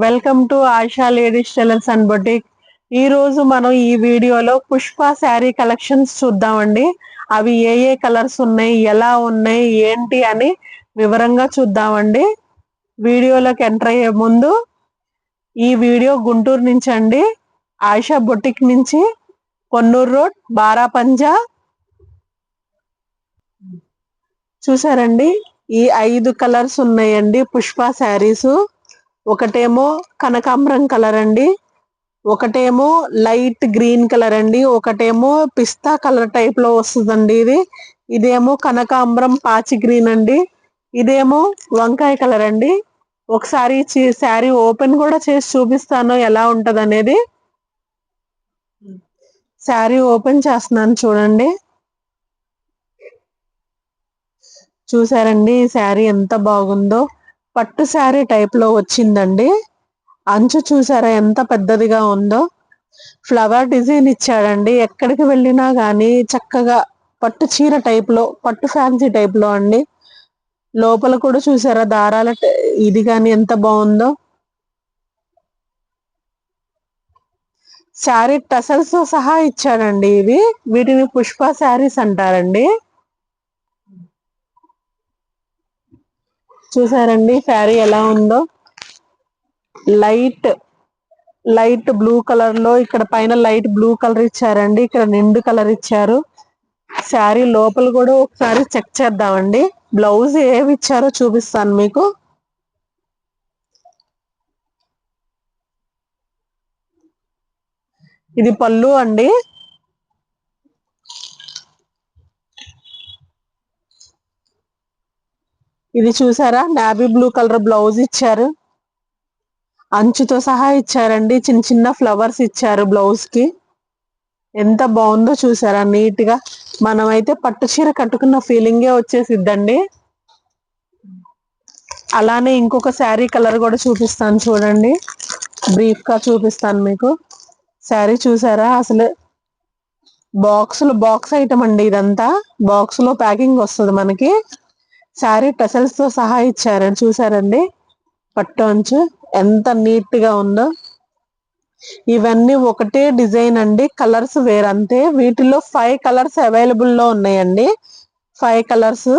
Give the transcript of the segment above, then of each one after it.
Welcome to Ayesha ladies tailors and boutique. ఈ రోజు మనం ఈ వీడియోలో పుష్ప శారీ కలెక్షన్స్ చూద్దామండి. అవి ఏ ఏ కలర్స్ ఉన్నాయి, ఎలా ఉన్నాయి, ఏంటి అని వివరంగా చూద్దామండి. వీడియోలోకి ఎంటర్ అయ్యే ముందు ఈ వీడియో గుంటూరు నుంచి అండి, ఆయిషా బొటిక్ నుంచి, పొన్నూరు రోడ్, బారాపంజా. చూసారండి, ఈ 5 కలర్స్ ఉన్నాయండి పుష్ప శారీస్. ఒకటేమో కనకాంబరం కలర్ అండి, ఒకటేమో లైట్ గ్రీన్ కలర్ అండి, ఒకటేమో పిస్తా కలర్ టైప్ లో వస్తుందండి. ఇదేమో కనకాంబరం పాచి గ్రీన్ అండి, ఇదేమో వంకాయ కలర్ అండి. ఒకసారి శారీ ఓపెన్ కూడా చేసి చూపిస్తాను ఎలా ఉంటది అనేది. శారీ ఓపెన్ చేస్తున్నాను చూడండి. చూసారండి ఈ శారీ ఎంత బాగుందో, పట్టు శారీ టైప్ లో వచ్చిందండి. అంచు చూసారా ఎంత పెద్దదిగా ఉందో. ఫ్లవర్ డిజైన్ ఇచ్చాడండి, ఎక్కడికి వెళ్ళినా గానీ చక్కగా పట్టు చీర టైప్ లో, పట్టు ఫ్యాన్సీ టైప్ లో అండి. లోపల కూడా చూసారా దారాల ఇది గాని ఎంత బాగుందో. శారీ టసల్స్ తో సహా ఇచ్చాడండి. వీటిని పుష్ప శారీస్ అంటారండి. చూసారండి శారీ ఎలా ఉందో. లైట్ బ్లూ కలర్ లో, ఇక్కడ పైన లైట్ బ్లూ కలర్ ఇచ్చారండి, ఇక్కడ నిండు కలర్ ఇచ్చారు. శారీ లోపల కూడా ఒకసారి చెక్ చేద్దామండి. బ్లౌజ్ ఏవి ఇచ్చారో చూపిస్తాను మీకు. ఇది పళ్ళు అండి. ఇది చూసారా నావీ బ్లూ కలర్ బ్లౌజ్ ఇచ్చారు, అంచుతో సహా ఇచ్చారండి. చిన్న చిన్న ఫ్లవర్స్ ఇచ్చారు బ్లౌజ్ కి. ఎంత బాగుందో చూసారా నీట్ గా. మనమైతే పట్టు చీర కట్టుకున్న ఫీలింగే వచ్చేసిద్దండి. అలానే ఇంకొక శారీ కలర్ కూడా చూపిస్తాను చూడండి, బ్రీఫ్ గా చూపిస్తాను మీకు. శారీ చూసారా, అసలు బాక్స్ ఐటమ్ అండి ఇదంతా. బాక్స్ లో ప్యాకింగ్ వస్తుంది మనకి. శారీ టసల్స్ తో సహా ఇచ్చారండి. చూసారండి పట్టు అంచు ఎంత నీట్ గా ఉందో. ఇవన్నీ ఒకటే డిజైన్ అండి, కలర్స్ వేరంతే. వీటిలో 5 కలర్స్ అవైలబుల్ లో ఉన్నాయండి. 5 కలర్స్.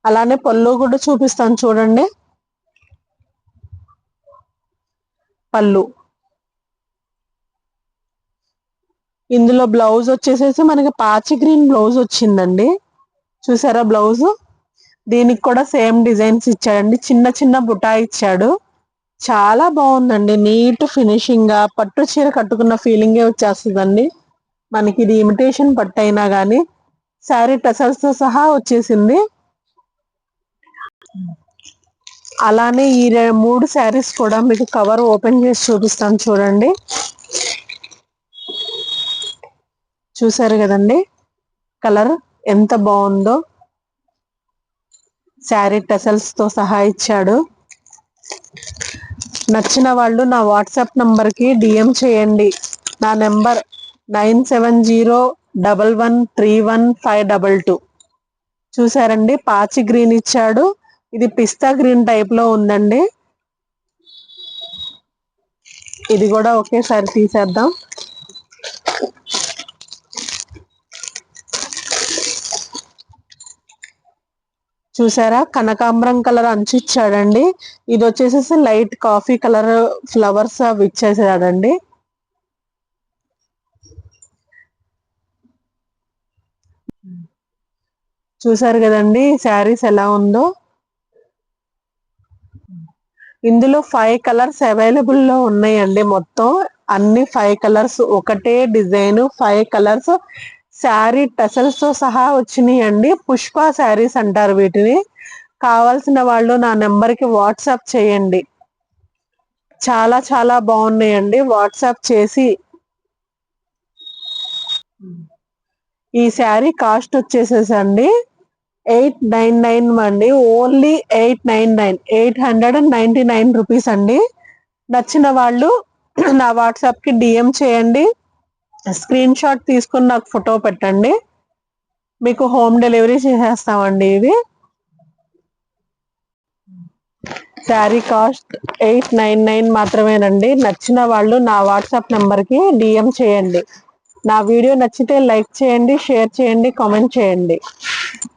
అలానే పళ్ళు కూడా చూపిస్తాను చూడండి. పళ్ళు, ఇందులో బ్లౌజ్ వచ్చేసేసి మనకి పాచి గ్రీన్ బ్లౌజ్ వచ్చిందండి. చూసారా బ్లౌజ్. దీనికి కూడా సేమ్ డిజైన్స్ ఇచ్చాడండి, చిన్న చిన్న బుటా ఇచ్చాడు. చాలా బాగుందండి, నీట్ ఫినిషింగ్ గా పట్టు చీర కట్టుకున్న ఫీలింగే వచ్చేస్తుందండి మనకి. ఇది ఇమిటేషన్ పట్టు అయినా గానీ శారీ టసల్స్ తో సహా వచ్చేసింది. అలానే ఈ 3 శారీస్ కూడా మీకు కవర్ ఓపెన్ చేసి చూపిస్తాను చూడండి. చూసారు కదండి కలర్ ఎంత బాగుందో. శారీ టసల్స్ తో సహా ఇచ్చాడు. నచ్చిన వాళ్ళు నా వాట్సాప్ నంబర్ కి డిఎం చేయండి. నా నెంబర్ 9701131522. చూసారండి పాచి గ్రీన్ ఇచ్చాడు, ఇది పిస్తా గ్రీన్ టైప్ లో ఉందండి. ఇది కూడా ఒకేసారి తీసేద్దాం. చూసారా కనకాంబరం కలర్ అంచు ఇచ్చాడండి. ఇది వచ్చేసేసి లైట్ కాఫీ కలర్ ఫ్లవర్స్ అవి ఇచ్చేసాడండి. చూసారు కదండి శారీస్ ఎలా ఉందో. ఇందులో 5 కలర్స్ అవైలబుల్ లో ఉన్నాయండి. మొత్తం అన్ని 5 కలర్స్, ఒకటే డిజైన్ 5 కలర్స్. శారీ టసల్స్ తో సహా వచ్చినాయండి. పుష్ప శారీస్ అంటారు వీటిని. కావాల్సిన వాళ్ళు నా నెంబర్ కి వాట్సాప్ చేయండి. చాలా చాలా బాగున్నాయండి. వాట్సాప్ చేసి. ఈ శారీ కాస్ట్ వచ్చేసేసండి 899 అండి, ఓన్లీ 899, 899 రూపీస్ అండి. నచ్చిన వాళ్ళు నా వాట్సాప్ కి డిఎం చేయండి. స్క్రీన్ షాట్ తీసుకుని నాకు ఫోటో పెట్టండి, మీకు హోమ్ డెలివరీ చేసేస్తామండి ఇవి. శారీ కాస్ట్ 899 మాత్రమేనండి. నచ్చిన వాళ్ళు నా వాట్సాప్ నెంబర్కి డిఎం చేయండి. నా వీడియో నచ్చితే లైక్ చేయండి, షేర్ చేయండి, కామెంట్ చేయండి.